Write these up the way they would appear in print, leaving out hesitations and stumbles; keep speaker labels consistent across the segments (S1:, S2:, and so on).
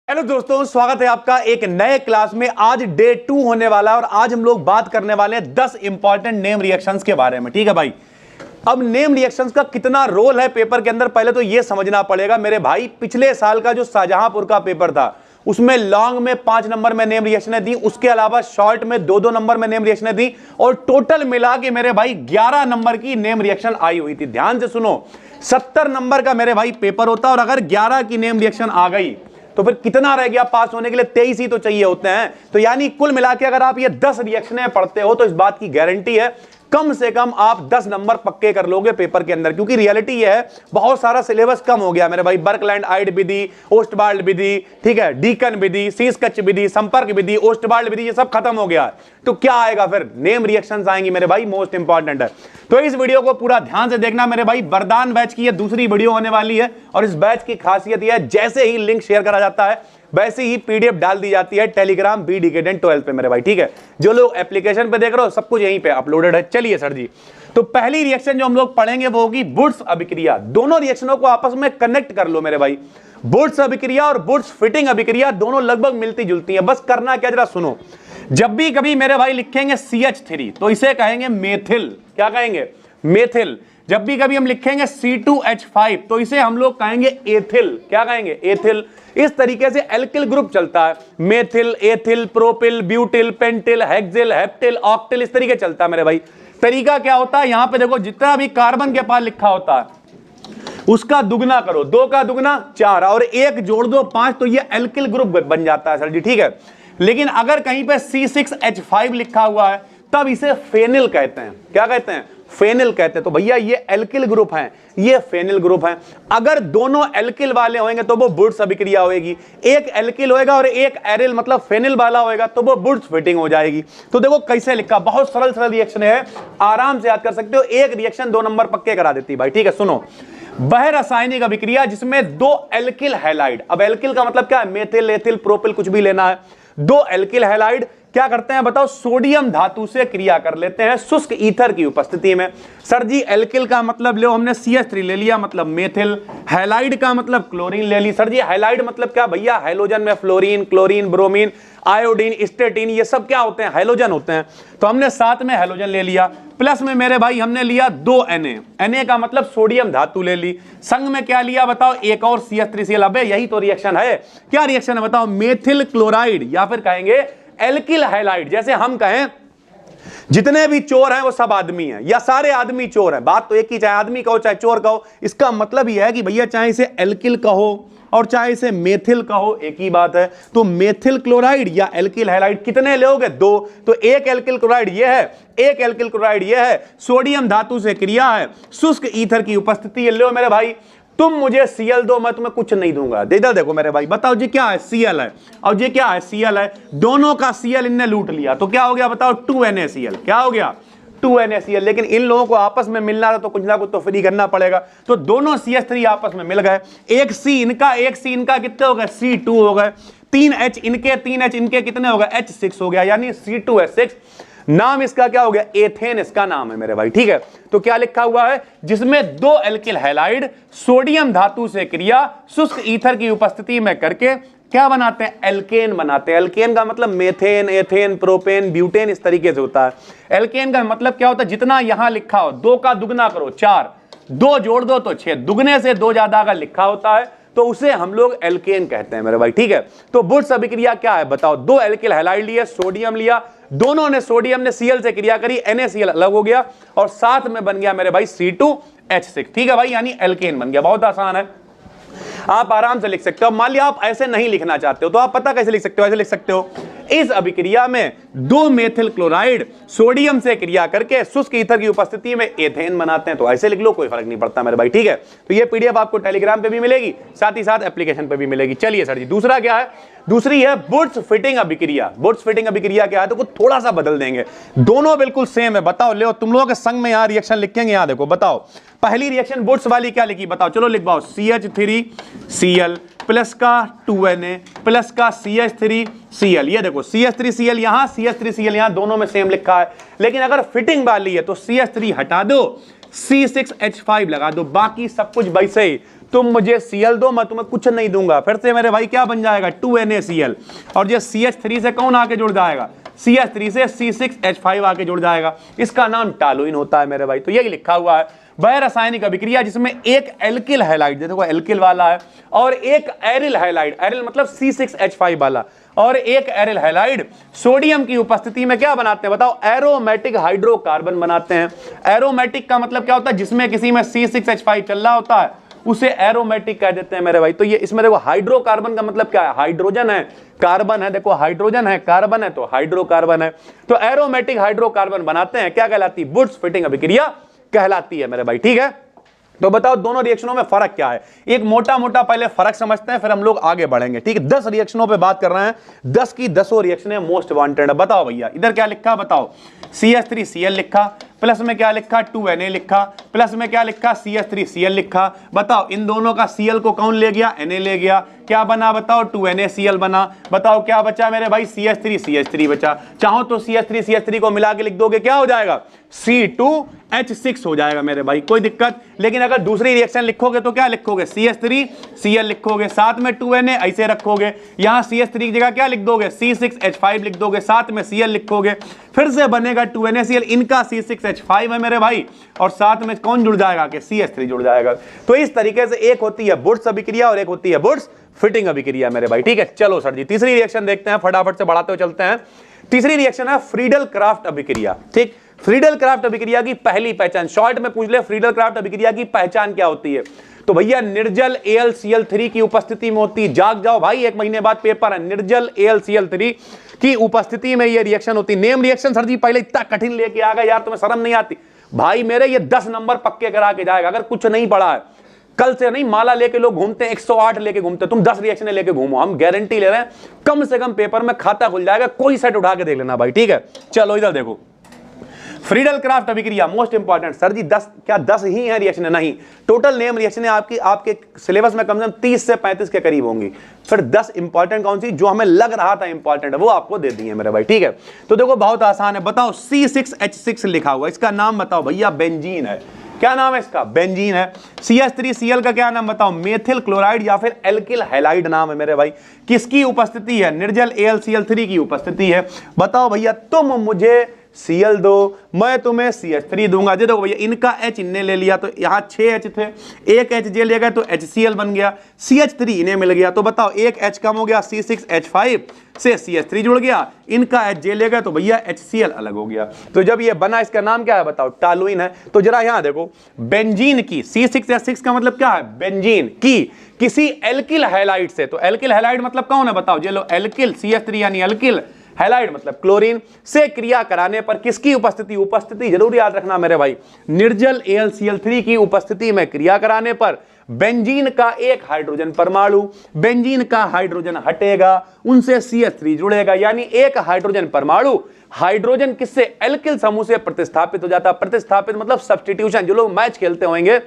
S1: Hello दोस्तों, स्वागत है आपका एक नए क्लास में। आज डे 2 होने वाला है और आज हम लोग बात करने वाले हैं 10 इंपॉर्टेंट नेम रिएक्शंस के बारे में। ठीक है भाई, अब नेम रिएक्शंस का कितना रोल है पेपर के अंदर, पहले तो यह समझना पड़ेगा मेरे भाई। पिछले साल का जो शाहजहांपुर का पेपर था उसमें लॉन्ग में 5 नंबर में नेम रिएक्शनें दी, उसके अलावा शॉर्ट में 2-2 नंबर में नेम रिएक्शनें दी और टोटल मिला के मेरे भाई 11 नंबर की नेम रिएक्शन आई हुई थी। ध्यान से सुनो, 70 नंबर का मेरे भाई पेपर होता है और अगर 11 की नेम रिएक्शन आ गई तो फिर कितना रह गया पास होने के लिए? 23 ही तो चाहिए होते हैं। तो यानी कुल मिला के अगर आप ये 10 रिएक्शनें पढ़ते हो तो इस बात की गारंटी है कम से कम आप 10 नंबर पक्के कर लोगे पेपर के अंदर। क्योंकि रियलिटी ये है, बहुत सारा सिलेबस कम हो गया मेरे भाई। बर्कलैंड आइड विधि, ओस्टवाल्ड विधि, ठीक है, डीकन विधि, सीस्कच विधि, संपर्क विधि, ओस्टवाल्ड विधि, ये सब खत्म हो गया। तो क्या आएगा फिर? नेम रिएक्शंस आएंगी मेरे भाई, मोस्ट इंपॉर्टेंट है। तो इस वीडियो को पूरा ध्यान से देखना मेरे भाई। वरदान बैच की ये दूसरी वीडियो होने वाली है और इस बैच की खासियत यह है, जैसे ही लिंक शेयर करा जाता है वैसे ही पीडीएफ डाल दी जाती है टेलीग्राम BDKden 12 पे मेरे भाई। ठीक है, जो लोग एप्लीकेशन पे देख रहे हो सब कुछ यहीं पे अपलोडेड है। चलिए सर जी, तो पहली रिएक्शन जो हम लोग पढ़ेंगे वो होगी वुड्स अभिक्रिया। दोनों रिएक्शनों को आपस में कनेक्ट कर लो मेरे भाई। वुड्स अभिक्रिया और वुड्स फिटिंग अभिक्रिया दोनों लगभग मिलती जुलती हैं। बस करना क्या, जरा सुनो। जब भी कभी मेरे भाई लिखेंगे CH3 तो इसे कहेंगे मेथिल। क्या कहेंगे? मेथिल। जब भी कभी हम लिखेंगे C2H5 तो इसे हम लोग कहेंगे एथिल। क्या कहेंगे? एथिल। इस तरीके से एल्किल ग्रुप चलता है, methyl, ethyl, propyl, butyl, pentyl, hexyl, heptyl, octyl, इस तरीके चलता है मेरे भाई। तरीका क्या होता है, यहां पे देखो जितना भी कार्बन के पास लिखा होता है उसका दुगना करो, 2 का दुगना 4 और 1 जोड़ दो 5, तो ये एल्किल ग्रुप बन जाता है सर जी। ठीक है, लेकिन अगर कहीं पे C6H5 लिखा हुआ है तब इसे फेनिल कहते हैं। क्या कहते हैं? फेनिल कहते हैं। तो भैया ये एल्किल ग्रुप है, ये फेनिल ग्रुप है। अगर दोनों एल्किल वाले होंगे तो वो वुड्स अभिक्रिया होगी। एक एल्किल होएगा और एक एरिल मतलब फेनिल वाला होएगा तो वो वुड्स फिटिंग हो जाएगी। तो देखो कैसे लिखा, बहुत सरल सरल रिएक्शन है, आराम से याद कर सकते हो। एक रिएक्शन 2 नंबर पक्के करा देती है भाई। ठीक है, सुनो। वह रासायनिक अभिक्रिया जिसमें 2 एल्किल हैलाइड, अब एल्किल का मतलब क्या है? मेथिल, एथिल, प्रोपिल, कुछ भी लेना है। 2 एल्किल हैलाइड क्या करते हैं बताओ? सोडियम धातु से क्रिया कर लेते हैं शुष्क ईथर की उपस्थिति में। सर जी एल्किल का मतलब लो हमने CH3 ले लिया, मतलब मेथिल। हैलाइड का मतलब क्लोरीन ले ली। सर जी हैलाइड मतलब क्या भैया? हैलोजन में fluorine, chlorine, bromine, iodine, statin, ये सब क्या होते हैं? हैलोजन होते हैं। तो हमने साथ में हैलोजन ले लिया, प्लस में मेरे भाई हमने लिया 2 Na का मतलब सोडियम धातु ले ली। संग में क्या लिया बताओ? एक और CH3Cl। अबे यही तो रिएक्शन है। क्या रिएक्शन है बताओ? मेथिल क्लोराइड या फिर कहेंगे एल्किल हैलाइड। जैसे हम कहें जितने भी चोर हैं वो सब आदमी हैं या सारे आदमी चोर हैं, बात तो एक ही, चाहे आदमी कहो चाहे चोर कहो। इसका मतलब यह है कि भैया चाहे इसे एल्किल कहो और चाहे इसे मेथिल कहो, एक ही बात है। तो मेथिल क्लोराइड या एल्किल हैलाइड कितने लोगे? 2। तो एक एल्किल क्लोराइड ये है, एक एल्किल क्लोराइड ये है, सोडियम धातु से क्रिया है, शुष्क ईथर की उपस्थिति है। लो मेरे भाई, तुम मुझे Cl दो, मैं तुम्हें कुछ नहीं दूंगा। इधर देखो मेरे भाई, बताओ जी क्या है? Cl है और ये क्या है? Cl है। दोनों का Cl इनने लूट लिया तो क्या हो गया बताओ? 2NaCl। क्या हो गया? 2NaCl। लेकिन इन लोगों को आपस में मिलना था तो कुछ ना कुछ तो फ्री करना पड़ेगा। तो दोनों CH3 आपस में मिल गए। एक C इनका कितने हो गए? C2 हो गए। 3H इनके कितने हो गए? H6 हो गया, यानी C2H6। नाम इसका क्या हो गया? एथेन इसका नाम है मेरे भाई। ठीक है, तो क्या लिखा हुआ है? जिसमें 2 एल्किल हैलाइड सोडियम धातु से क्रिया शुष्क ईथर की उपस्थिति में करके क्या बनाते हैं? एल्केन बनाते हैं। एल्केन का मतलब मेथेन, एथेन, प्रोपेन, ब्यूटेन, इस तरीके से होता है। एल्केन का मतलब क्या होता है? जितना यहां लिखा हो 2 का दुगना करो 4, 2 जोड़ दो तो 6, दुगने से 2 ज्यादा अगर लिखा होता है तो उसे हम लोग एल्केन कहते हैं मेरे भाई। ठीक है, तो वुड्स अभिक्रिया क्या है बताओ? 2 एल्किल हैलाइड लिए, सोडियम लिया, दोनों ने सोडियम ने Cl से क्रिया करी, NaCl अलग हो गया और साथ में बन गया मेरे भाई C2H6। ठीक है भाई, यानी एल्केन बन गया। बहुत आसान है, आप आराम से लिख सकते हो। मान लिया आप ऐसे नहीं लिखना चाहते हो तो आप पता कैसे लिख सकते हो? ऐसे लिख सकते हो, इस अभिक्रिया में 2 मेथिल क्लोराइड सोडियम से क्रिया करके शुष्क ईथर की उपस्थिति में एथेन बनाते हैं। तो ऐसे लिख लो, कोई फर्क नहीं पड़ता मेरे भाई। ठीक है, तो ये पीडीएफ आपको टेलीग्राम पे भी मिलेगी, साथ ही साथ एप्लीकेशन पे भी मिलेगी। चलिए सर जी, दूसरा क्या है? दूसरी है वुड्स फिटिंग अभिक्रिया। वुड्स फिटिंग अभिक्रिया क्या है? तो कुछ थोड़ा सा बदल देंगे, दोनों बिल्कुल सेम है। बताओ, ले तुम लोगों के संग में यहां रिएक्शन लिखेंगे, यहां देखो। बताओ पहली रिएक्शन वुड्स वाली क्या लिखी बताओ? चलो लिखवाओ, CH3Cl प्लस का 2Na प्लस का CH3Cl। ये देखो CH3Cl यहां, CH3Cl यहां, दोनों में सेम लिखा है। लेकिन अगर फिटिंग वाली है तो CH3 हटा दो, C6H5 लगा दो, बाकी सब कुछ वैसे ही। तुम मुझे Cl दो, मैं तुम्हें कुछ नहीं दूंगा। फिर से मेरे भाई क्या बन जाएगा 2NaCl, और ये CH3 से कौन आके जुड़ जाएगा, CH3 से C6H5 आके जुड़ जाएगा। इसका नाम टॉलुइन होता है मेरे भाई। तो यही लिखा हुआ है वह रासायनिक अभिक्रिया जिसमें एक एल्किल हैलाइड, देखो एल्किल वाला है, और एक एरिल हैलाइड, एरिल मतलब C6H5 वाला, और एक एरिल हैलाइड सोडियम की उपस्थिति में क्या बनाते हैं बताओ, एरोमेटिक हाइड्रोकार्बन बनाते हैं। एरोमेटिक का मतलब क्या होता है, जिसमें किसी में C6H5 चल रहा होता है उसे एरोमेटिक कह देते हैं मेरे भाई। तो ये इसमें देखो हाइड्रोकार्बन का मतलब क्या है, हाइड्रोजन है कार्बन है, देखो हाइड्रोजन है कार्बन है तो हाइड्रोकार्बन है। तो एरोमेटिक हाइड्रोकार्बन बनाते हैं, क्या कहलाती है, वुड्स फिटिंग अभिक्रिया कहलाती है मेरे भाई। ठीक है, तो बताओ दोनों रिएक्शनों में फर्क क्या है। एक मोटा मोटा पहले फर्क समझते हैं, फिर हम लोग आगे बढ़ेंगे। ठीक है, 10 रिएक्शनों पे बात कर रहे हैं, 10 की 10 रिएक्शनें मोस्ट वांटेड है। बताओ भैया इधर क्या लिखा, बताओ CH3Cl लिखा, प्लस में क्या लिखा 2Na लिखा, प्लस में क्या लिखा CH3Cl लिखा। बताओ इन दोनों का Cl को कौन ले गया, Na ले गया, क्या बना बताओ 2NaCl बना। बताओ क्या बचा मेरे भाई, CH3 बचा। चाहो तो CH3 को मिला के लिख दोगे, क्या हो जाएगा C2H6 हो जाएगा मेरे भाई, कोई दिक्कत। लेकिन अगर दूसरी रिएक्शन लिखोगे तो क्या लिखोगे, CH3Cl लिखोगे, साथ में 2Na ऐसे रखोगे, यहां CH3 की जगह क्या लिख दोगे, C6H5 लिख दोगे, साथ में Cl लिखोगे, फिर से बनेगा 2NaCl, इनका C6H5 है मेरे भाई, और साथ में कौन जुड़ जाएगा कि CH3 जुड़ जाएगा। तो इस तरीके से एक होती है वुड्स अभिक्रिया और एक होती है वुड्स फिटिंग अभिक्रिया मेरे भाई। ठीक है, चलो सर जी तीसरी रिएक्शन देखते हैं, फटाफट से बढ़ाते हुए चलते हैं। तीसरी रिएक्शन है फ्रीडल क्राफ्ट अभिक्रिया। ठीक, फ्रीडल क्राफ्ट अभिक्रिया की पहली पहचान, शॉर्ट में पूछ ले फ्रीडल क्राफ्ट अभिक्रिया की पहचान क्या होती है, तो भैया निर्जल AlCl3 की उपस्थिति में होती है। जाग जाओ भाई, 1 महीने बाद पेपर है, निर्जल AlCl3 की उपस्थिति में यह रिएक्शन होती है। नेम रिएक्शन सर जी पहले इतना कठिन लेके आ गए यार, तुम्हें शर्म नहीं आती भाई मेरे, ये 10 नंबर पक्के करा के जाएगा अगर कुछ नहीं पढ़ा है। कल से नहीं माला लेके लोग घूमते हैं, 108 लेके घूमते हैं, तुम 10 रिएक्शनें लेके घूमो, हम गारंटी ले रहे हैं कम से कम पेपर में खाता खुल जाएगा। कोई सेट उठा के देख लेना भाई। ठीक है, चलो इधर देखो फ्रीडल क्राफ्ट अभिक्रिया मोस्ट इंपॉर्टेंट। सर जी 10 क्या 10 ही है रिएक्शन, नहीं, टोटल नेम रिएक्शनें आपके सिलेबस में कम से कम 30 से 35 के करीब होंगी। फिर 10 इंपॉर्टेंट कौन सी जो हमें लग रहा था इंपॉर्टेंट है वो आपको दे दी है मेरे भाई। ठीक है, तो देखो बहुत आसान है, बताओ C6H6 लिखा हुआ, इसका नाम बताओ भैया, बेंजीन है। क्या नाम है इसका, बेंजीन है। CH3Cl का क्या नाम बताओ, मेथिल क्लोराइड या फिर एल्किल हैलाइड नाम है मेरे भाई। किसकी उपस्थिति है, निर्जल AlCl3 की उपस्थिति है। बताओ भैया तुम मुझे Cl दो, मैं तुम्हें CH3 दूंगा। देखो भैया इनका H इनने ले लिया तो यहाँ 6 H थे, एक H जे ले गए तो HCl बन गया, CH3 इन्हें मिल गया, तो बताओ एक H कम हो गया, C6H5 से CH3 जुड़ गया, इनका H जे ले गए तो भैया HCl अलग हो गया। तो जब ये बना इसका नाम क्या है बताओ, टॉलुइन है। तो जरा यहाँ देखो बेंजीन की, C6H6 का मतलब क्या है, बेंजीन की किसी एल्किल हैलाइड से, तो एल्किल हैलाइड मतलब कौन है बताओ, ये लो एल्किल, CH3 यानी एल्किल, हैलाइड मतलब क्लोरीन से क्रिया कराने पर किसकी उपस्थिति, उपस्थिति जरूर याद रखना मेरे भाई, निर्जल AlCl3 की उपस्थिति में क्रिया कराने पर बेंजीन का एक हाइड्रोजन परमाणु, बेंजीन का हाइड्रोजन हटेगा, उनसे CH3 जुड़ेगा, यानी एक हाइड्रोजन परमाणु हाइड्रोजन किससे, एल्किल समूह से प्रतिस्थापित हो जाता। प्रतिस्थापित मतलब सब्स्टिट्यूशन, जो लोग मैच खेलते होंगे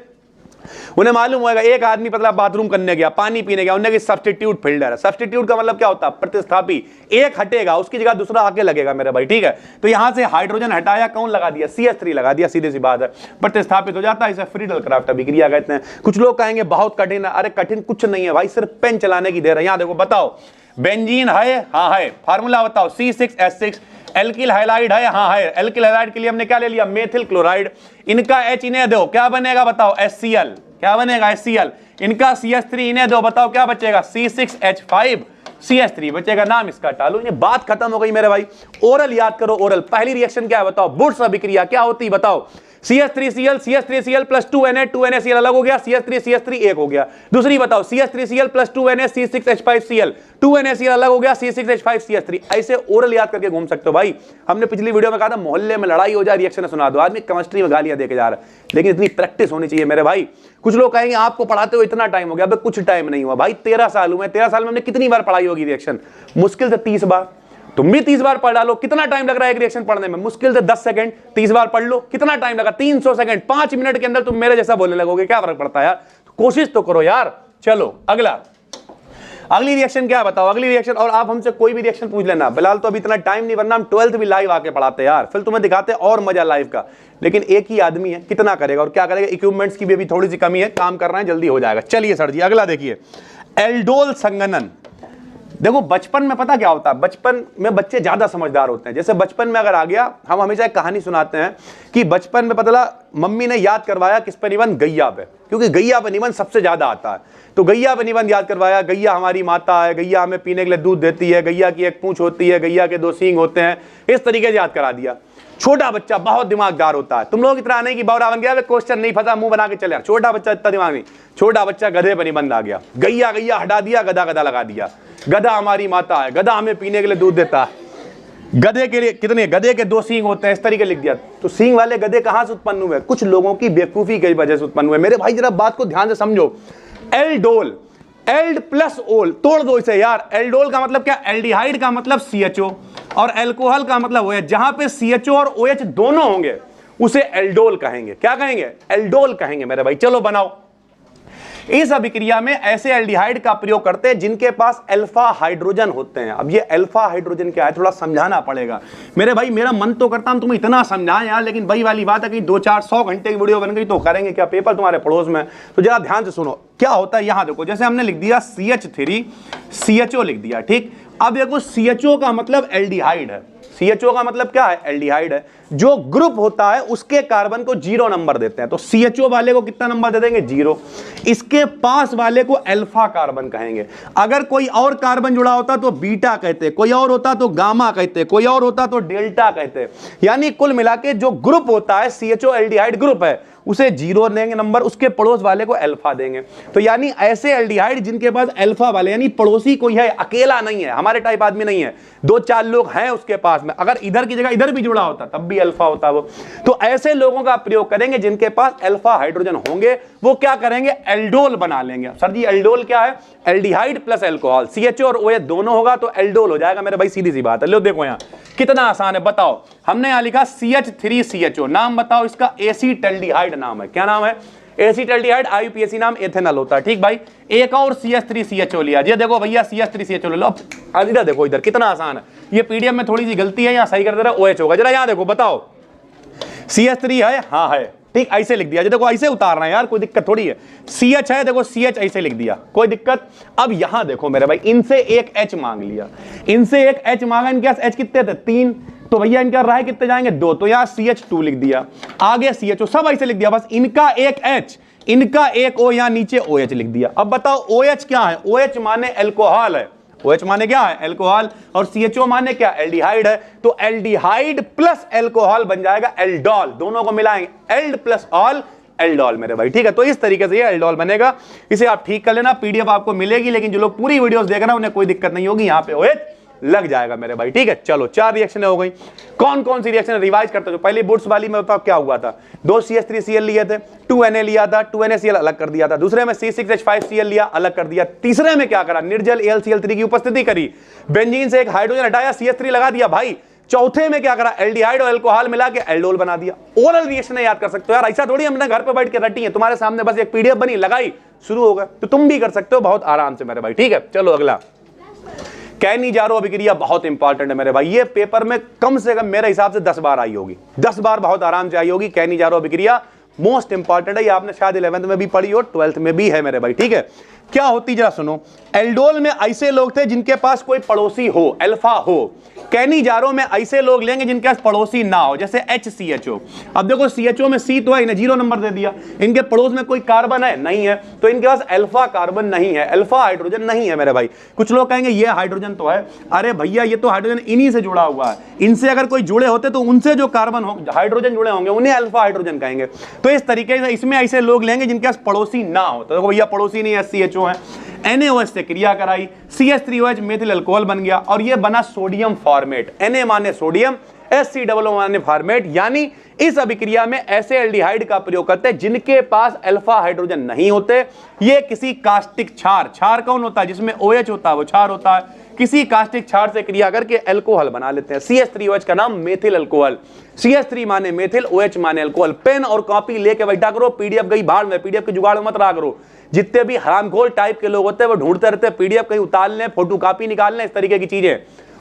S1: उन्हें मालूम होगा, एक आदमी मतलब बाथरूम करने गया, पानी पीने गया, उन्हें सब्स्टिट्यूट फिल्टर है। सब्स्टिट्यूट का मतलब क्या होता है, प्रतिस्थापी, एक हटेगा उसकी जगह दूसरा आके लगेगा मेरे भाई। ठीक है, तो यहां से हाइड्रोजन हटाया, कौन लगा दिया, CH3 लगा दिया, सीधी सी बात है, प्रतिस्थापित हो जाता है। इसे फ्रीडल क्राफ्ट अभिक्रिया कहते हैं। कुछ लोग कहेंगे बहुत कठिन है, अरे कठिन कुछ नहीं है भाई, सिर्फ पेन चलाने की देर है। यहां देखो बताओ बेंजीन है, हाँ है, फार्मूला बताओ C6H6, एल्किल हैलाइड है, हाँ है, एल्किल हैलाइड के लिए हमने क्या ले लिया, मेथिल क्लोराइड, इनका H इन्हें दो, क्या बनेगा बताओ, HCl, क्या बनेगा HCl, इनका CH3 इन्हें दो, बताओ क्या बचेगा, C6H5 CH3 बचेगा, नाम इसका टॉलुइन। बात खत्म हो गई मेरे भाई। ओरल याद करो, ओरल पहली रिएक्शन क्या है बताओ, वुड्स अभिक्रिया क्या होती है बताओ, CH3Cl प्लस 2NaCl अलग हो गया, CH3 एक हो गया। दूसरी बताओ CH3Cl plus 2Na C6H5Cl, 2NaCl अलग हो गया, C6H5CH3। ऐसे ओरल याद करके घूम सकते हो भाई। हमने पिछली वीडियो में कहा था मोहल्ले में लड़ाई हो जाए रिएक्शन सुना दो, आदमी केमिस्ट्री में गालियां देके जा रहा है, लेकिन इतनी प्रैक्टिस होनी चाहिए मेरे भाई। कुछ लोग कहेंगे आपको पढ़ाते हुए इतना टाइम हो गया, कुछ टाइम नहीं हुआ भाई, 13 साल हुए, 13 साल में हमने कितनी बार पढ़ाई होगी रिएक्शन, मुश्किल से 30 बार। तुम भी 30 बार पढ़ डालो, कितना टाइम लग रहा है एक रिएक्शन पढ़ने में, मुश्किल से 10 सेकंड, 30 बार पढ़ लो, कितना टाइम लगा, 300 सेकंड, 5 मिनट के अंदर तुम मेरे जैसा बोलने लगोगे, क्या फर्क पड़ता है यार, कोशिश तो करो यार। चलो अगला, अगली रिएक्शन क्या है बताओ, अगली रिएक्शन। और आप हमसे कोई भी रिएक्शन पूछ लेना, फिलहाल तो अभी इतना टाइम नहीं, वरना हम 12th भी लाइव आके पढ़ाते यार, फिर तुम्हें दिखाते और मजा लाइव का। लेकिन एक ही आदमी है, कितना करेगा और क्या करेगा, इक्विपमेंट्स की भी अभी थोड़ी सी कमी है, काम कर रहे हैं, जल्दी हो जाएगा। चलिए सर जी अगला देखिए, एल्डोल संगनन। देखो बचपन में पता क्या होता है, बचपन में बच्चे ज्यादा समझदार होते हैं। जैसे बचपन में अगर आ गया, हम हमेशा एक कहानी सुनाते हैं कि बचपन में पता लगा मम्मी ने याद करवाया किस पे निबंध, गैया पे, क्योंकि गैया पे निबंध सबसे ज्यादा आता है। तो गैया पे निबंध याद करवाया, गैया हमारी माता है, गैया हमें पीने के लिए दूध देती है, गैया की एक पूंछ होती है, गैया के 2 सींग होते हैं, इस तरीके से याद करा दिया। छोटा बच्चा बहुत दिमागदार होता है, तुम लोग इतना नहीं कि बावरा बन गया, क्वेश्चन नहीं फंसा मुंह बना के चले। छोटा बच्चा इतना दिमाग नहीं, छोटा बच्चा गधे पर निबंध आ गया, गैया गैया हटा दिया, गधा गधा लगा दिया, गधा हमारी माता है, गधा हमें पीने के लिए दूध देता है, गधे के लिए कितने, गधे के 2 सींग होते हैं, इस तरीके लिख दिया। तो सींग वाले गधे कहां से उत्पन्न हुए, कुछ लोगों की बेवकूफी की वजह से उत्पन्न हुए। मेरे भाई जरा बात को ध्यान से समझो, एल्डोल, एल्ड प्लस ओल, तोड़ दो इसे यार। एल्डोल का मतलब क्या, एल्डिहाइड का मतलब CHO और अल्कोहल का मतलब OH। जहां पे CHO और OH दोनों होंगे उसे एल्डोल कहेंगे। क्या कहेंगे, एल्डोल कहेंगे मेरे भाई। चलो बनाओ। इस अभिक्रिया में ऐसे एल्डिहाइड का प्रयोग करते हैं जिनके पास अल्फा हाइड्रोजन होते हैं। अब ये अल्फा हाइड्रोजन क्या है, थोड़ा समझाना पड़ेगा मेरे भाई। मेरा मन तो करता हम तुम्हें इतना समझाएं यार, लेकिन भाई वाली बात है कि 2-4-100 घंटे की वीडियो बन गई तो करेंगे क्या, पेपर तुम्हारे पड़ोस में। तो जरा ध्यान से सुनो क्या होता है। यहां देखो, जैसे हमने लिख दिया CH3 CHO लिख दिया, ठीक। अब देखो CHO का मतलब एल्डिहाइड है, CHO का मतलब क्या है, एल्डिहाइड है। जो ग्रुप होता है उसके कार्बन को 0 नंबर देते हैं, तो CHO वाले को कितना नंबर दे देंगे, 0। इसके पास वाले को अल्फा कार्बन कहेंगे। अगर कोई और कार्बन जुड़ा होता तो बीटा कहते, कोई और होता तो गामा कहते, कोई और होता तो डेल्टा कहते। यानी कुल मिला के जो ग्रुप होता है CHO एल्डिहाइड ग्रुप है, उसे 0 देंगे नंबर, उसके पड़ोस वाले को अल्फा देंगे। तो यानी ऐसे एल्डिहाइड जिनके पास अल्फा वाले, यानी पड़ोसी कोई है, अकेला नहीं है, हमारे टाइप आदमी नहीं है, 2-4 लोग हैं उसके पास में, अगर इधर की जगह इधर भी जुड़ा होता तब भी अल्फा होता वो। तो ऐसे लोगों का प्रयोग करेंगे जिनके पास अल्फा हाइड्रोजन होंगे, वो क्या करेंगे, एल्डोल बना लेंगे। सर जी एल्डोल क्या है, एल्डिहाइड प्लस अल्कोहल, CHO और OH दोनों होगा तो एल्डोल हो जाएगा मेरे भाई, सीधी सी बात है। लो देखो यहां कितना आसान है, बताओ। हमने यहां लिखा CH3CHO, नाम बताओ इसका, एसीटल्डिहाइड नाम है। क्या नाम है, एसीटल्डिहाइड। IUPAC नाम एथेनॉल होता है, ठीक भाई। एक और CH3CHO लिया, ये देखो भैया CH3CHO ले लो। अब इधर देखो, इधर कितना आसान है। ये PDF में थोड़ी सी गलती है, यहां सही कर दे रहा, OH होगा। जरा यहां देखो, बताओ CH3 है, हाँ है, ठीक, ऐसे लिख दिया। देखो ऐसे उतारना है यार, कोई दिक्कत थोड़ी है। CH है, देखो CH ऐसे लिख दिया, कोई दिक्कत। अब यहां देखो मेरे भाई, इनसे एक H मांग लिया, इनसे एक H मांगा, इनके पास H कितने थे, 3, तो भैया इनका राह कितने जाएंगे, 2, तो यहां CH2 लिख दिया, आगे CHO, सब ऐसे लिख दिया, बस इनका एक H, इनका एक O, यहां नीचे OH लिख दिया। अब बताओ OH क्या है, OH माने अल्कोहल है, OH माने क्या है, अल्कोहल, और CHO माने क्या, एल्डिहाइड है। तो एल्डिहाइड प्लस अल्कोहल बन जाएगा एल्डोल, दोनों को मिलाएंगे, एल्ड प्लस ऑल, एल्डोल मेरे भाई, ठीक है। तो इस तरीके से ये एल्डोल बनेगा, इसे आप ठीक कर लेना, PDF आपको मिलेगी, लेकिन जो लोग पूरी वीडियोस देख रहे हैं उन्हें कोई दिक्कत नहीं होगी, यहां पे OH लग जाएगा मेरे भाई, ठीक है। चलो 4 रिएक्शन हो गई। कौन कौन सी रिएक्शन रिवाइज करते हो, पहले बुट्स वाली में बताओ क्या हुआ था, 2 CH3Cl लिए थे, 2Na लिया था, 2NaCl अलग कर दिया था, दूसरे में C6H5Cl लिया, अलग कर दिया, तीसरे में क्या करा, निर्जल AlCl3 की उपस्थिति करी, बेंजीन से एक हाइड्रोजन हटाया, CH3 लगा दिया भाई। चौथे में क्या करा, एल्डिहाइड और अल्कोहल मिला के एल्डोल बना दिया। ओरल रिएक्शन याद कर सकते हो यार, ऐसा थोड़ी हमने घर पे बैठ के रटी है, तुम्हारे सामने बस एक PDF बनी, लगाई, शुरू हो गया। तो तुम भी कर सकते हो बहुत आराम से मेरे भाई, ठीक है। चलो अगला, कैनिजारो अभिक्रिया बहुत इंपॉर्टेंट है मेरे भाई, ये पेपर में कम से कम मेरे हिसाब से 10 बार आई होगी, 10 बार बहुत आराम से आई होगी। कैनिजारो अभिक्रिया मोस्ट इंपॉर्टेंट है, ये आपने शायद 11th में भी पढ़ी हो, 12th में भी है मेरे भाई, ठीक है। क्या होती जरा सुनो, एल्डोल में ऐसे लोग थे जिनके पास कोई पड़ोसी हो, अल्फा हो। कैनिजारो में ऐसे लोग लेंगे जिनके पास पड़ोसी ना हो, जैसे HCHO। अब देखो CHO में C तो है, इन्हें 0 नंबर दे दिया, इनके पड़ोस में कोई कार्बन है, नहीं है, तो इनके पास अल्फा कार्बन नहीं है, अल्फा हाइड्रोजन नहीं है मेरे भाई। कुछ लोग कहेंगे ये हाइड्रोजन तो है, अरे भैया ये तो हाइड्रोजन इन्हीं से जुड़ा हुआ है, इनसे अगर कोई जुड़े होते तो उनसे जो कार्बन हो, हाइड्रोजन जुड़े होंगे, उन्हें अल्फा हाइड्रोजन कहेंगे। तो इस तरीके से इसमें ऐसे लोग लेंगे जिनके पास पड़ोसी ना हो, तो देखो भैया पड़ोसी नहीं है, CHO है, NaOH से क्रिया कराई, CH3OH मेथिल अल्कोहल बन गया, और ये बना सोडियम फॉर्मेट। Na माने सोडियम, HCOO माने फॉर्मेट, यानी इस अभिक्रिया में ऐसे एल्डिहाइड का प्रयोग करते हैं जिनके पास अल्फा हाइड्रोजन नहीं होते। ये किसी कास्टिक क्षार, क्षार कौन होता है जिसमें OH होता है वो क्षार होता है, किसी कास्टिक क्षार से क्रिया करके अल्कोहल बना लेते हैं। CH3OH का नाम मेथिल अल्कोहल, CH3 माने मेथिल, OH माने अल्कोहल। पेन और कॉपी लेके बैठा करो, PDF गई बाहर में, PDF के जुगाड़ मत रहा करो। जितने भी हरामखोर टाइप के लोग होते हैं वो ढूंढते रहते हैं PDF कहीं उतार लें, फोटो कॉपी निकाल लें, इस तरीके की चीजें।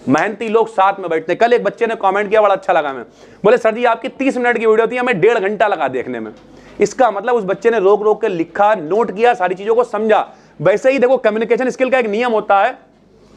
S1: मेहनती लोग साथ में बैठते हैं। कल एक बच्चे ने कमेंट किया, बड़ा अच्छा लगा, मैं बोले सर जी आपकी 30 मिनट की वीडियो थी, हमें 1.5 घंटा लगा देखने में। इसका मतलब उस बच्चे ने रोक रोक के लिखा, नोट किया, सारी चीजों को समझा। वैसे ही देखो कम्युनिकेशन स्किल का एक नियम होता है,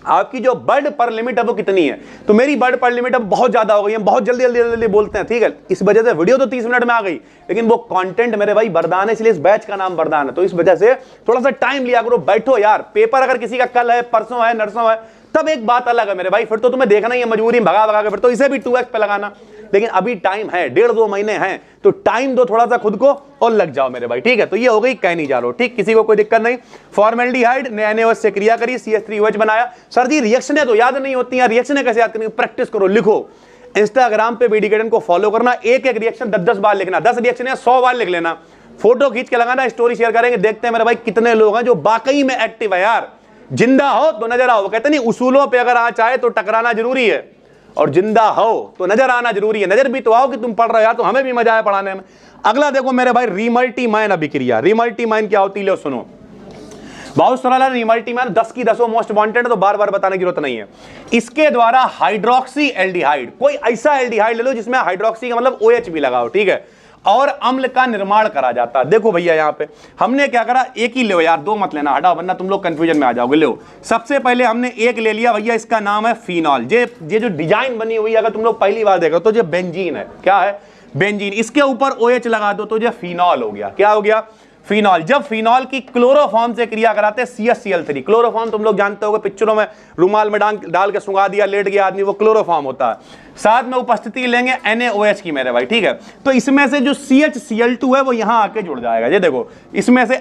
S1: आपकी जो वर्ड पर लिमिट है वो कितनी है। तो मेरी वर्ड पर लिमिट अब बहुत ज्यादा हो गई, हम बहुत जल्दी जल्दी जल्दी बोलते हैं, ठीक है। इस वजह से वीडियो तो 30 मिनट में आ गई, लेकिन वो कंटेंट मेरे भाई वरदान है, इसलिए इस बैच का नाम वरदान है। तो इस वजह से थोड़ा सा टाइम लिया करो, बैठो यार। पेपर अगर किसी का कल है, परसों है, नरसों है, तब एक बात अलग है मेरे भाई, फिर तो तुम्हें देखना ही है मजबूरी में, भगा भगा के, फिर तो इसे भी 2x पे लगाना। लेकिन अभी टाइम है, 1.5-2 महीने हैं, तो टाइम दो थोड़ा सा खुद को और लग जाओ मेरे भाई, ठीक है। तो ये हो गई कह नहीं जा रहा, ठीक, किसी को कोई दिक्कत नहीं। फॉर्मेल्डिहाइड ने NaOH से क्रिया करी, CH3OH बनाया। सर जी रिएक्शनें तो याद नहीं होती हैं, रिएक्शनें कैसे याद करनी? प्रैक्टिस करो, लिखो। इंस्टाग्राम पे बीडीकेडन को फॉलो करना, एक एक रिएक्शन 10-10 बार लिखना, 10 रिएक्शन 100 बार लिख लेना, फोटो खींच के लगाना, स्टोरी शेयर करेंगे, देखते हैं मेरे भाई कितने लोग हैं जो वाकई में एक्टिव है यार। जिंदा हो तो नजर आओ, कहते नहीं उसूलों पे अगर आज आए तो टकराना जरूरी है, और जिंदा हो तो नजर आना जरूरी है। नजर भी तो आओ कि तुम पढ़ रहे हो यार, तो हमें भी मजा आया पढ़ाने में। अगला देखो मेरे भाई, रीमल्टीमाइन अभिक्रिया। रीमल्टीमाइन क्या होती है, लो सुनो, बहुत सरल है। रीमल्टीमाइन 10 की 10 मोस्ट वांटेड है, तो बार बार बताने की जरूरत नहीं है। इसके द्वारा हाइड्रोक्सी एल्डिहाइड, कोई ऐसा एल्डिहाइड ले लो जिसमें हाइड्रोक्सी का मतलब OH भी लगाओ, ठीक है, और अम्ल का निर्माण करा जाता है। देखो भैया यहाँ पे हमने क्या करा, एक ही ले यार, 2 मत लेना, हटाओ, वरना तुम लोग कंफ्यूजन में आ जाओगे। ले सबसे पहले हमने एक ले लिया भैया, इसका नाम है फिनॉल। ये जो डिजाइन बनी हुई है, अगर तुम लोग पहली बार देखो तो ये बेंजीन है। क्या है? बेंजीन। इसके ऊपर OH लगा दो तो ये फिनॉल हो गया। क्या हो गया? फिनॉल। जब फिनॉल की क्लोरोफॉर्म से क्रिया कराते हैं CHCl3, क्लोरोफॉर्म तुम लोग जानते होगे, पिक्चरों में रुमाल में डाल के सुंगा दिया, लेट गया आदमी, वो क्लोरोफॉर्म होता है। साथ में उपस्थिति लेंगे NaOH की मेरे भाई, ठीक है। तो इसमें से जो CHCl2 है वो यहां आके जुड़ जाएगा। ये देखो, इसमें से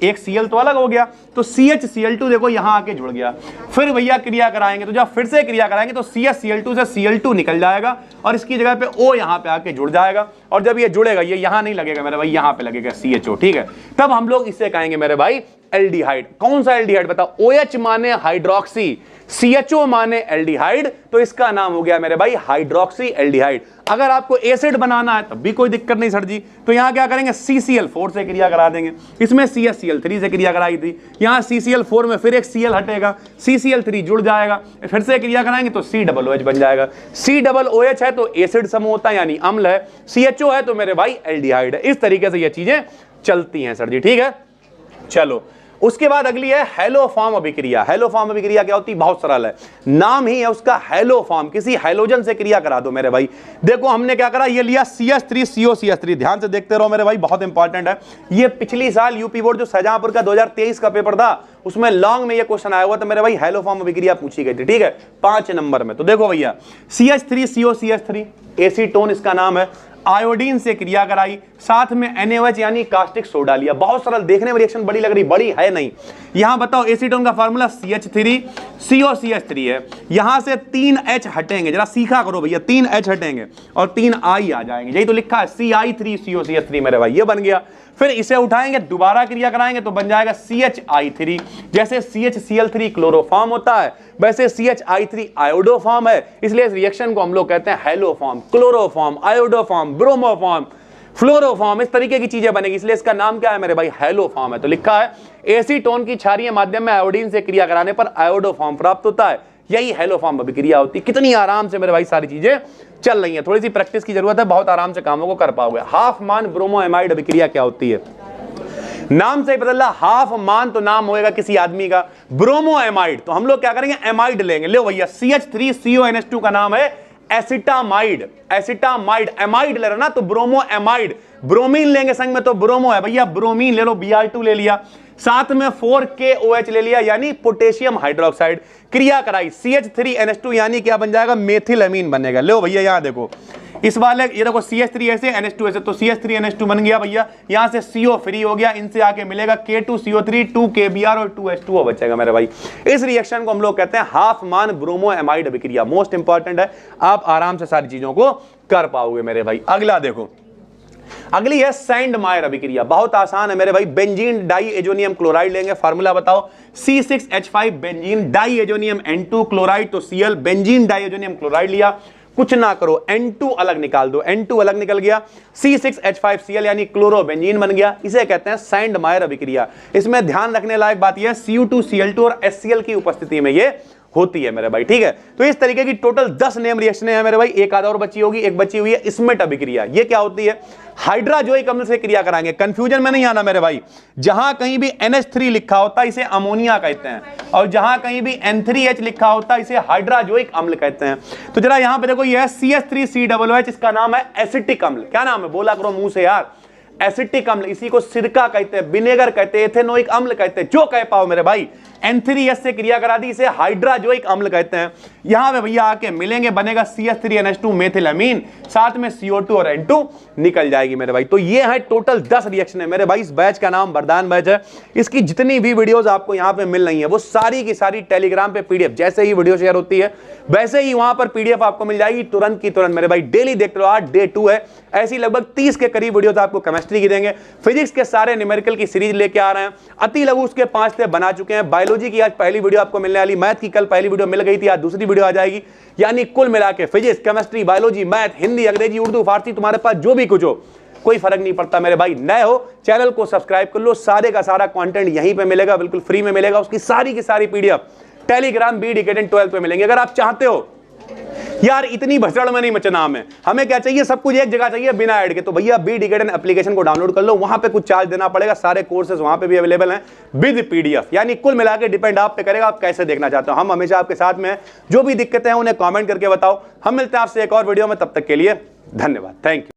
S1: एक Cl तो अलग हो गया, तो CHCl2 देखो यहां आके जुड़ गया। फिर भैया क्रिया कराएंगे, तो जब फिर से क्रिया कराएंगे तो CHCl2 से Cl2 निकल जाएगा, और इसकी जगह पे O यहां पे आके जुड़ जाएगा। और जब ये जुड़ेगा, ये यहां नहीं लगेगा मेरे भाई, यहां पे लगेगा CHO, ठीक है। तब हम लोग इसे कहेंगे मेरे भाई एल्डिहाइड। कौन सा एल्डिहाइड बताओ? OH माने हाइड्रोक्सी, CHO माने एल्डिहाइड, तो इसका नाम हो गया मेरे भाई हाइड्रोक्सी एल्डिहाइड। अगर आपको एसिड बनाना है तब भी कोई दिक्कत नहीं सर जी, तो यहां क्या करेंगे, CCl4 से क्रिया करा देंगे। इसमें CHCl3 से क्रिया कराई थी, यहां CCl4 में फिर एक Cl हटेगा, CCl3 जुड़ जाएगा, फिर से क्रिया कराएंगे तो COOH बन जाएगा। COOH है तो एसिड समूह होता है, यानी अम्ल है। CHO है तो मेरे भाई एल्डिहाइड है। इस तरीके से ये चीजें चलती हैं सर जी, ठीक है। चलो, उसके बाद अगली है हेलोफॉर्म अभिक्रिया। हेलोफॉर्म अभिक्रिया क्या होती है? बहुत सरल है, नाम ही है उसका हेलोफॉर्म। किसी हेलोजन से क्रिया करा दो मेरे भाई। देखो हमने क्या करा, ये लिया CH3COCH3, ध्यान से देखते रहो मेरे भाई, बहुत इंपॉर्टेंट है। ये पिछली साल यूपी बोर्ड जो शाहजहांपुर का 2023 का पेपर था, उसमें लॉन्ग में ये क्वेश्चन आया हुआ था मेरे भाई, हेलोफॉर्म अभिक्रिया पूछी गई थी, ठीक है, 5 नंबर में। तो देखो भैया, CH3COCH3 एसीटोन इसका नाम है, आयोडीन से क्रिया कराई, साथ में NaOH यानी कास्टिक सोडा लिया। बहुत सरल, देखने में रिएक्शन बड़ी लग रही, बड़ी है नहीं। यहां बताओ, एसीटोन का फार्मूला CH3COCH3 है, यहां से 3 H हटेंगे, जरा सीखा करो भैया, 3 H हटेंगे और 3 I आ जाएंगे, यही तो लिखा है CI3COCH3 मेरे भाई, ये बन गया। फिर इसे उठाएंगे, दोबारा क्रिया कराएंगे तो बन जाएगा CHI3। जैसे CHCl3 क्लोरोफॉर्म होता है, वैसे CHI3 आयोडोफॉर्म है, इसलिए इस रिएक्शन को हम लोग कहते हैं हेलोफॉर्म। क्लोरोफॉर्म, आयोडोफॉर्म, ब्रोमोफॉर्म, फ्लोरोफॉर्म, इस तरीके की चीजें बनेगी, इसलिए इसका नाम क्या है मेरे भाई, हेलोफॉर्म है। तो लिखा है एसीटोन की क्षारीय माध्यम में आयोडीन से क्रिया कराने पर आयोडोफॉर्म प्राप्त होता है, यही हेलोफॉर्म अभिक्रिया होती है। कितनी आराम से मेरे भाई सारी चीजें चल रही है, थोड़ी सी प्रैक्टिस की जरूरत है, बहुत आराम से कामों को कर पाओगे। हाफ मान ब्रोमोएमाइड अभिक्रिया क्या होती है? नाम से ही बदल रहा, हाफ मान तो नाम होएगा किसी आदमी का, ब्रोमोएमाइड तो हम लोग क्या करेंगे, एमाइड लेंगे। लो भैया, CH3CONH2 का नाम है एसिटामाइड। एसिटामाइड, एमाइड ले रहा ना तो ब्रोमोएमाइड। ब्रोमीन लेंगे संग में तो ब्रोमो है भैया, ब्रोमीन ले लो, Br2 ले लिया, साथ में 4KOH ले लिया, यानी पोटेशियम हाइड्रोक्साइड। क्रिया कराई, CH3NH2 यानी क्या बन जाएगा, मेथिल अमीन बनेगा। लो भैया यहां देखो, इस वाले ये देखो CH3 ऐसे NH2 ऐसे, तो CH3 NH2 बन गया भैया, यहां से CO फ्री हो गया, इनसे आके मिलेगा K2CO3 2 KBr और 2 H2O बचेगा मेरे भाई। इस रिएक्शन को हम लोग कहते हैं हाफ मान ब्रोमोएमाइड अभिक्रिया। मोस्ट इंपॉर्टेंट है, आप आराम से सारी चीजों को कर पाओगे मेरे भाई। अगला देखो, अगली है सैंडमायर अभिक्रिया, बहुत आसान है मेरे भाई। बेंजीन डाई एजोनियम क्लोराइड लेंगे, फार्मूला बताओ, C6H5 benzene diazonium N2 chloride, तो Cl benzene diazonium chloride लिया, कुछ ना करो N2 अलग निकाल दो, N2 अलग निकल गया, C6H5Cl यानी क्लोरो बेंजीन बन गया। इसे कहते हैं सैंडमायर अभिक्रिया। इसमें ध्यान रखने लायक बात यह है Cu2Cl2 और HCl की उपस्थिति में ये होती है मेरे भाई, ठीक है। तो इस तरीके की टोटल 10 नेम रिएक्शन है मेरे भाई, एक आधा और बची होगी, एक बची हुई है स्मिट अभिक्रिया। ये क्या होती है? हाइड्राजोइक अम्ल से क्रिया कराएंगे, कंफ्यूजन में नहीं आना मेरे भाई। जहां कहीं भी NH3 लिखा होता है इसे अमोनिया कहते हैं, और जहां कहीं भी N3H लिखा होता है इसे हाइड्राजोइक अम्ल कहते हैं। तो जरा यहां पे देखो, ये है CH3COOH, इसका नाम है एसिटिक अम्ल। क्या नाम है? बोला करो मुंह से यार, एसिटिक अम्ल। इसी को सिरका कहते हैं, विनेगर कहते हैं, एथेनोइक अम्ल कहते हैं, जो कह पाओ मेरे भाई। N3H से क्रिया करा दी, इसे हाइड्राजोइक अम्ल कहते हैं। यहां पे भैया आके मिलेंगे, बनेगा CH3NH2 मेथिलामीन, साथ में CO2 और N2 निकल जाएगी मेरे भाई। तो ये है टोटल 10 रिएक्शन है मेरे भाई। इस बैच का नाम वरदान बैच है। इसकी जितनी भी वीडियोस आपको यहां पे मिल रही है वो सारी की सारी टेलीग्राम पे PDF, जैसे ही वीडियो शेयर होती है वैसे ही वहां पर PDF आपको मिल जाएगी तुरंत की तुरंत मेरे भाई। डेली देखते रहो, आज डे 2 है, ऐसी लगभग 30 के करीब वीडियोस आपको केमिस्ट्री की देंगे। फिजिक्स के सारे न्यूमेरिकल की सीरीज लेके आ रहे हैं, अति लघु उसके 5 स्टेप बना चुके हैं। बायोलॉजी की आज पहली वीडियो आपको मिलने वाली, मैथ की कल पहली वीडियो मिल गई थी, आज दूसरी वीडियो आ जाएगी। यानी कुल मिला के physics, chemistry, biology, math, Hindi, अंग्रेजी, उर्दू, फारसी, तुम्हारे पास जो भी कुछ हो, कोई फर्क नहीं पड़ता मेरे भाई। नए हो चैनल को सब्सक्राइब कर लो, सारे का सारा कंटेंट यहीं पे मिलेगा, बिल्कुल फ्री में मिलेगा। उसकी सारी की सारी PDF टेलीग्राम बी डिकेडेंट 12 पे मिलेंगे। अगर आप चाहते हो यार इतनी भसड़ में नहीं मचना, हमें क्या चाहिए, सब कुछ एक जगह चाहिए बिना ऐड के, तो भैया बी डिकेडेंट एप्लीकेशन को डाउनलोड कर लो, वहां पे कुछ चार्ज देना पड़ेगा। सारे कोर्सेज वहां पे भी अवेलेबल हैं विद PDF। यानी कुल मिला के डिपेंड आप पे करेगा, आप कैसे देखना चाहते हो। हम हमेशा आपके साथ में हैं, जो भी दिक्कतें हैं उन्हें कमेंट करके बताओ। हम मिलते हैं आपसे एक और वीडियो में, तब तक के लिए धन्यवाद, थैंक यू।